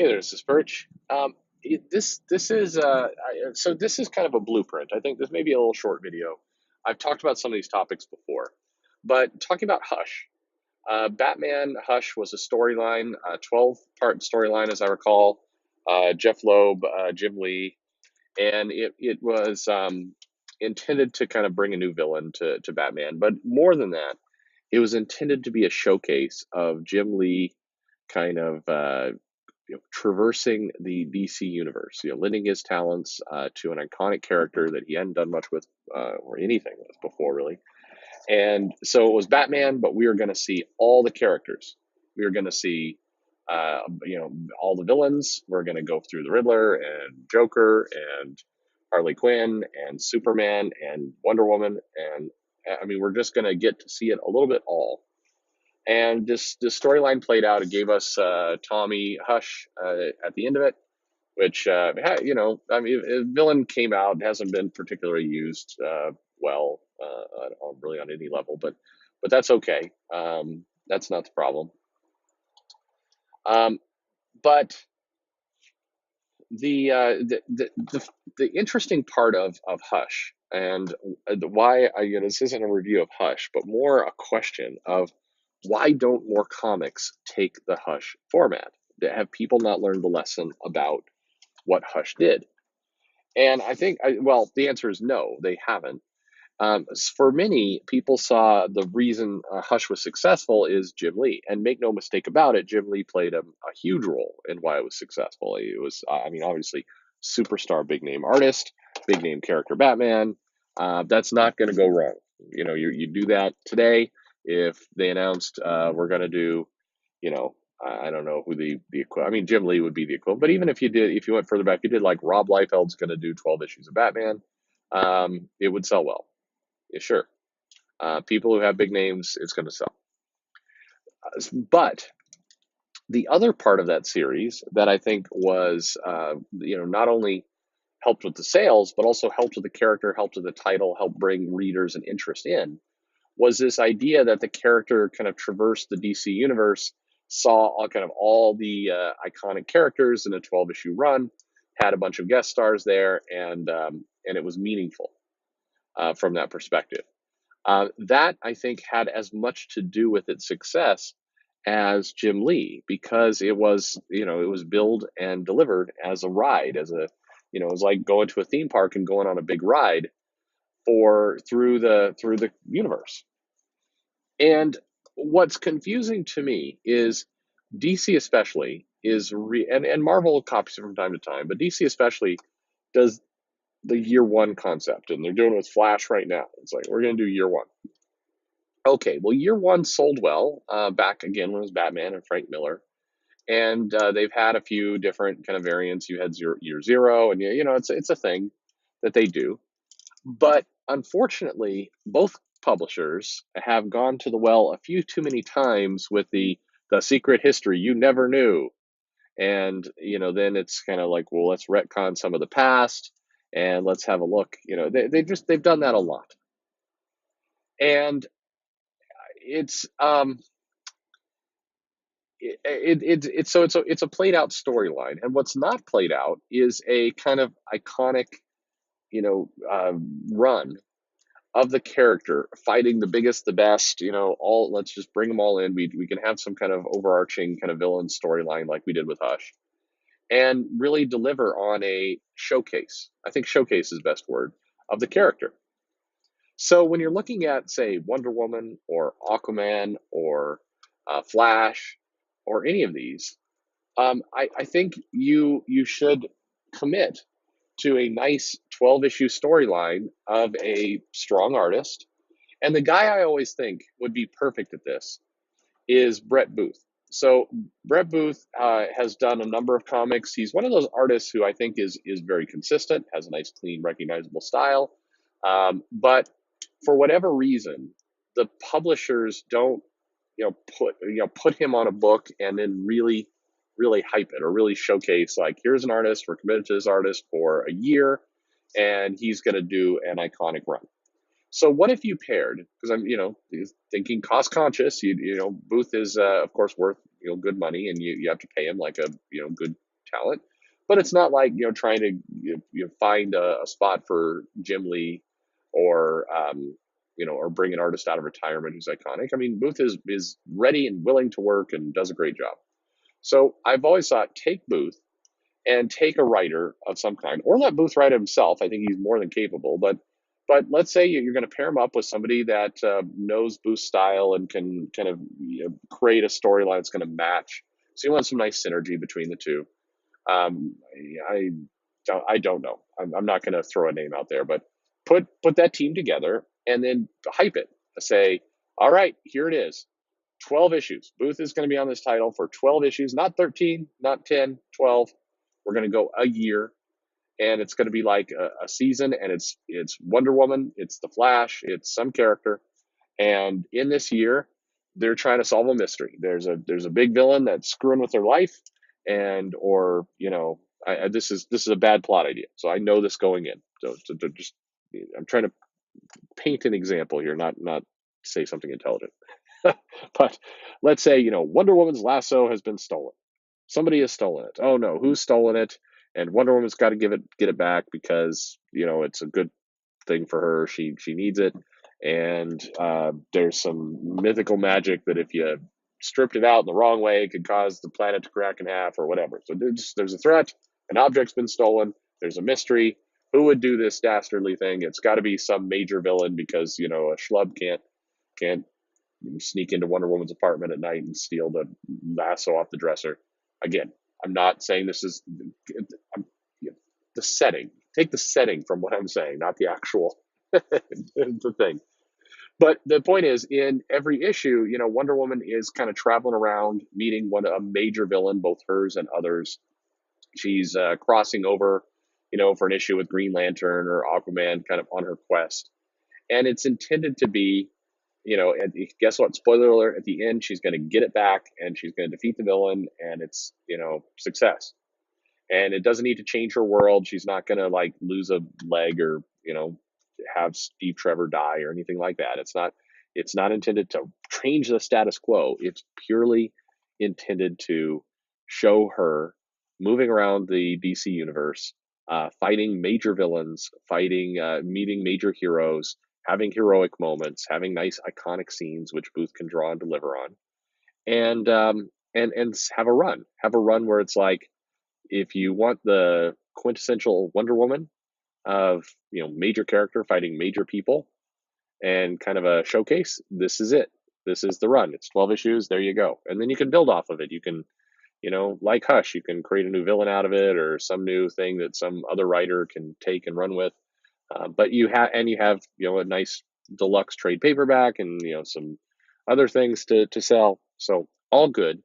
Hey there, this is Birch. This is so this is kind of a blueprint. I think this may be a little short video. I've talked about some of these topics before, but talking about Hush, Batman Hush was a storyline, a 12-part storyline, as I recall. Jeff Loeb, Jim Lee, and it was intended to kind of bring a new villain to Batman. But more than that, it was intended to be a showcase of Jim Lee kind of traversing the DC universe, lending his talents to an iconic character that he hadn't done much with or anything with before, really. And so it was Batman, but we were going to see all the characters. We were going to see, all the villains. We're going to go through the Riddler and Joker and Harley Quinn and Superman and Wonder Woman, and I mean, we're just going to get to see it a little bit all. And this storyline played out. It gave us Tommy Hush at the end of it, which I mean, a villain came out, hasn't been particularly used well, really on any level, but that's okay. That's not the problem. But the interesting part of Hush and why this isn't a review of Hush, but more a question of why don't more comics take the Hush format? Have people not learned the lesson about what Hush did? And I think, well, the answer is no, they haven't. For many, people saw the reason Hush was successful is Jim Lee. And make no mistake about it, Jim Lee played a huge role in why it was successful. It was, I mean, obviously, superstar, big name artist, big name character Batman. That's not going to go wrong. You do that today. If they announced we're going to do, I don't know who the equivalent. I mean, Jim Lee would be the equivalent. But even if you went further back, you did like Rob Liefeld's going to do 12 issues of Batman. It would sell well. Yeah, sure. People who have big names, it's going to sell. But the other part of that series that I think was, not only helped with the sales, but also helped with the character, helped with the title, helped bring readers and interest in, was this idea that the character kind of traversed the DC universe, saw all the iconic characters in a 12-issue run, had a bunch of guest stars there, and it was meaningful from that perspective. That I think had as much to do with its success as Jim Lee, because it was billed and delivered as a ride, it was like going to a theme park and going on a big ride through the universe. And what's confusing to me is DC especially and Marvel copies it from time to time, but DC especially does the year one concept, and they're doing it with Flash right now. It's like, we're going to do year one. Okay, well, year one sold well back again when it was Batman and Frank Miller. And they've had a few different kind of variants. You had year zero, and it's a thing that they do. But unfortunately, both publishers have gone to the well a few too many times with the secret history you never knew. And then it's kind of like, well, let's retcon some of the past and let's have a look. They've done that a lot. And it's it's a played out storyline, and what's not played out is a kind of iconic run of the character fighting the biggest, the best, all. Let's just bring them all in. We can have some kind of overarching kind of villain storyline like we did with Hush, and really deliver on a showcase. I think showcase is the best word of the character. So when you're looking at, say, Wonder Woman or Aquaman or Flash or any of these, I think you should commit to a nice 12-issue storyline of a strong artist. And the guy I always think would be perfect at this is Brett Booth. So Brett Booth has done a number of comics. He's one of those artists who I think is very consistent, has a nice, clean, recognizable style. But for whatever reason, the publishers don't put him on a book and then really hype it or really showcase, like, here's an artist, we're committed to this artist for a year and he's going to do an iconic run. So what if you paired, because I'm thinking cost conscious, Booth is of course worth good money, and you have to pay him like a good talent. But it's not like trying to find a spot for Jim Lee, or or bring an artist out of retirement who's iconic. I mean, Booth is ready and willing to work and does a great job. So I've always thought, take Booth and take a writer of some kind, or let Booth write it himself. I think he's more than capable. But let's say you're going to pair him up with somebody that knows Booth's style and can kind of create a storyline that's going to match. So you want some nice synergy between the two. Um, I I don't know. I'm not going to throw a name out there, but put that team together and then hype it. Say, all right, here it is. 12 issues. Booth is going to be on this title for 12 issues, not 13, not 10, 12. We're going to go a year, and it's going to be like a season, and it's Wonder Woman, it's the Flash, it's some character, and in this year, they're trying to solve a mystery. There's a big villain that's screwing with their life, and or this is a bad plot idea. So I know this going in. So just I'm trying to paint an example here, not say something intelligent. But let's say Wonder Woman's lasso has been stolen. Somebody has stolen it. Oh no, who's stolen it? And Wonder Woman's got to get it back because it's a good thing for her. She needs it, and there's some mythical magic that if you stripped it out in the wrong way, it could cause the planet to crack in half or whatever. So there's a threat. An object's been stolen. There's a mystery. Who would do this dastardly thing? It's got to be some major villain because a schlub can't sneak into Wonder Woman's apartment at night and steal the lasso off the dresser. Again, I'm not saying this is the setting. Take the setting from what I'm saying, not the actual the thing. But the point is, in every issue, Wonder Woman is kind of traveling around, meeting a major villain, both hers and others. She's crossing over, for an issue with Green Lantern or Aquaman, kind of on her quest. And it's intended to be, and guess what? Spoiler alert, at the end, she's going to get it back and she's going to defeat the villain, and it's, success. And it doesn't need to change her world. She's not going to like lose a leg or, have Steve Trevor die or anything like that. It's not intended to change the status quo. It's purely intended to show her moving around the DC universe, fighting major villains, meeting major heroes, having heroic moments, having nice iconic scenes which Booth can draw and deliver on, and have a run where it's like, if you want the quintessential Wonder Woman of major character fighting major people and kind of a showcase, this is it. This is the run. It's 12 issues. There you go. And then you can build off of it. You can, like Hush, you can create a new villain out of it or some new thing that some other writer can take and run with. But you have a nice deluxe trade paperback and some other things to sell. So all good.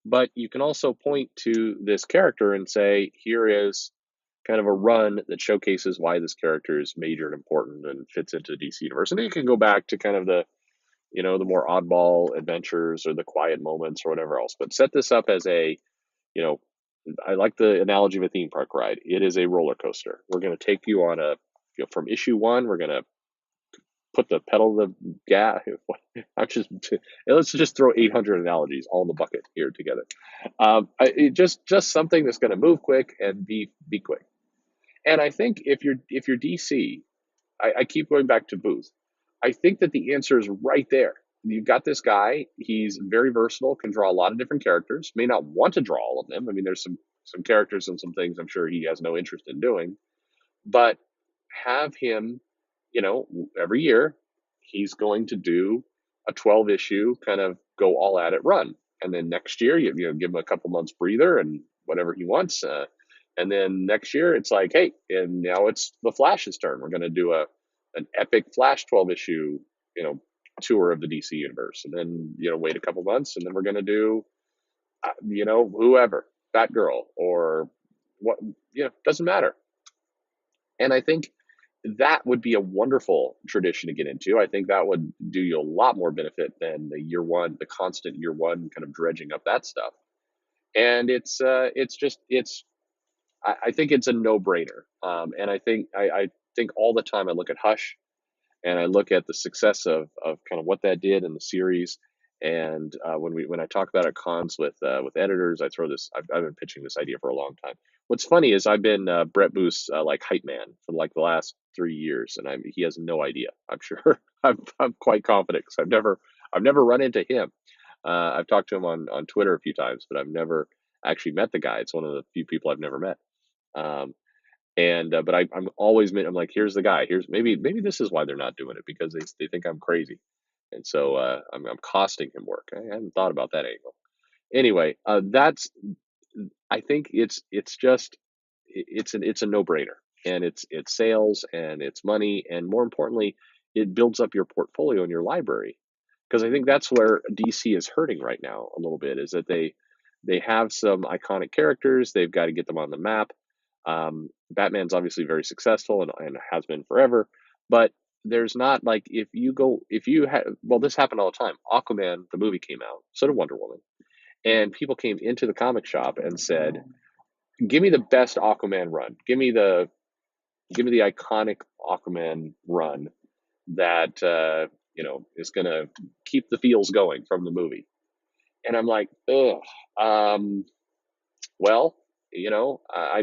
But you can also point to this character and say, here is kind of a run that showcases why this character is major and important and fits into the DC universe. And then you can go back to kind of the the more oddball adventures or the quiet moments or whatever else. But set this up as you know, I like the analogy of a theme park ride. It is a roller coaster. We're going to take you on from issue one, we're going to put the pedal to the gas. Let's just throw 800 analogies all in the bucket here together. Just something that's going to move quick and be quick. And I think if you're DC, I keep going back to Booth. I think that the answer is right there. You've got this guy. He's very versatile, can draw a lot of different characters. May not want to draw all of them. I mean, there's some characters and some things I'm sure he has no interest in doing. But have him, every year he's going to do a 12 issue kind of go all at it run. And then next year, you give him a couple months breather and whatever he wants. And then next year it's like, hey, and now it's the Flash's turn. We're going to do an epic Flash 12 issue, tour of the DC universe. And then, wait a couple months and then we're going to do, whoever, Batgirl or what, doesn't matter. And I think that would be a wonderful tradition to get into. I think that would do you a lot more benefit than the constant year one kind of dredging up that stuff. And I think it's a no brainer. And I think all the time I look at Hush and I look at the success of kind of what that did in the series. And when I talk about it at cons with editors, I've been pitching this idea for a long time. What's funny is I've been Brett Booth's like hype man for like the last 3 years, and he has no idea. I'm sure. I'm quite confident because I've never run into him. I've talked to him on Twitter a few times, but I've never actually met the guy. It's one of the few people I've never met. Um, and but I'm always I'm like, here's the guy. Here's maybe this is why they're not doing it, because they think I'm crazy, and so I'm costing him work. I hadn't thought about that angle. Anyway, that's I think it's a no brainer, and it's sales and it's money, and more importantly, it builds up your portfolio and your library, because I think that's where DC is hurting right now a little bit, is that they have some iconic characters. They've got to get them on the map. Batman's obviously very successful and has been forever, but there's not like, if you had, well, this happened all the time. Aquaman, the movie came out, so did Wonder Woman, and people came into the comic shop and said, "Give me the best Aquaman run. Give me the iconic Aquaman run that is gonna keep the feels going from the movie." And I'm like, ugh. Well, I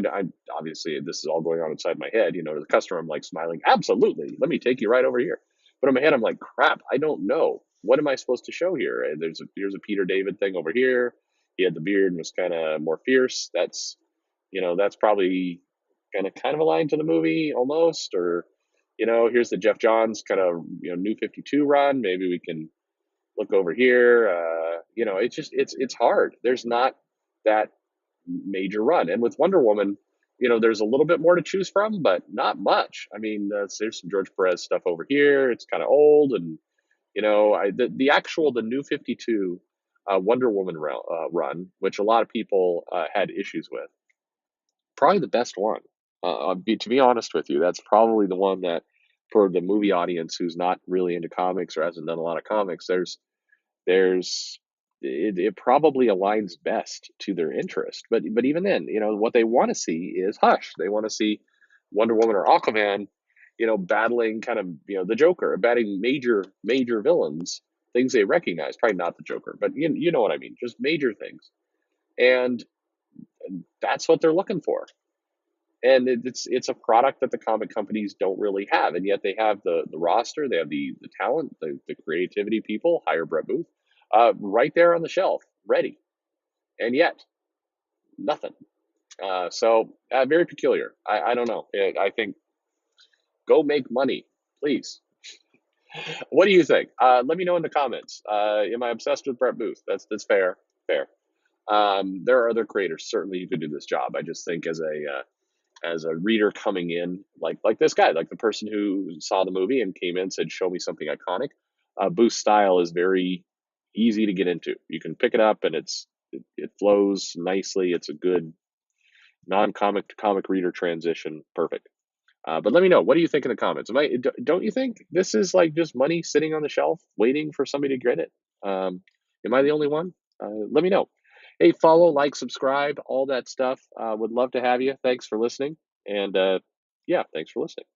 obviously this is all going on inside my head. To the customer, I'm like smiling, absolutely. Let me take you right over here. But in my head, I'm like, crap. I don't know. What am I supposed to show here? And here's a Peter David thing over here. He had the beard and was kind of more fierce. That's probably kind of aligned to the movie almost. Or, here's the Jeff Johns kind of New 52 run. Maybe we can look over here. It's hard. There's not that major run. And with Wonder Woman, there's a little bit more to choose from, but not much. I mean, there's some George Perez stuff over here. It's kind of old, and the New 52 Wonder Woman run, which a lot of people had issues with, probably the best one. To be honest with you, that's probably the one that, for the movie audience who's not really into comics or hasn't done a lot of comics, there's it probably aligns best to their interest. But even then, what they want to see is Hush. They want to see Wonder Woman or Aquaman, battling kind of the Joker, battling major villains, things they recognize. Probably not the Joker, but you know what I mean. Just major things, and that's what they're looking for. And it's a product that the comic companies don't really have, and yet they have the roster, they have the talent, the creativity. People hire Brett Booth, right there on the shelf, ready, and yet nothing. So very peculiar. I don't know. I think, go make money, please. What do you think? Let me know in the comments. Am I obsessed with Brett Booth? That's fair. Fair. There are other creators certainly who could do this job. I just think as a reader coming in, like this guy, like the person who saw the movie and came in and said, "Show me something iconic." Booth's style is very easy to get into. You can pick it up, and it flows nicely. It's a good non-comic to comic reader transition. Perfect. But let me know, what do you think in the comments? Don't you think this is like just money sitting on the shelf waiting for somebody to get it? Am I the only one? Let me know. Hey, follow, like, subscribe, all that stuff. Would love to have you. Thanks for listening. And yeah, thanks for listening.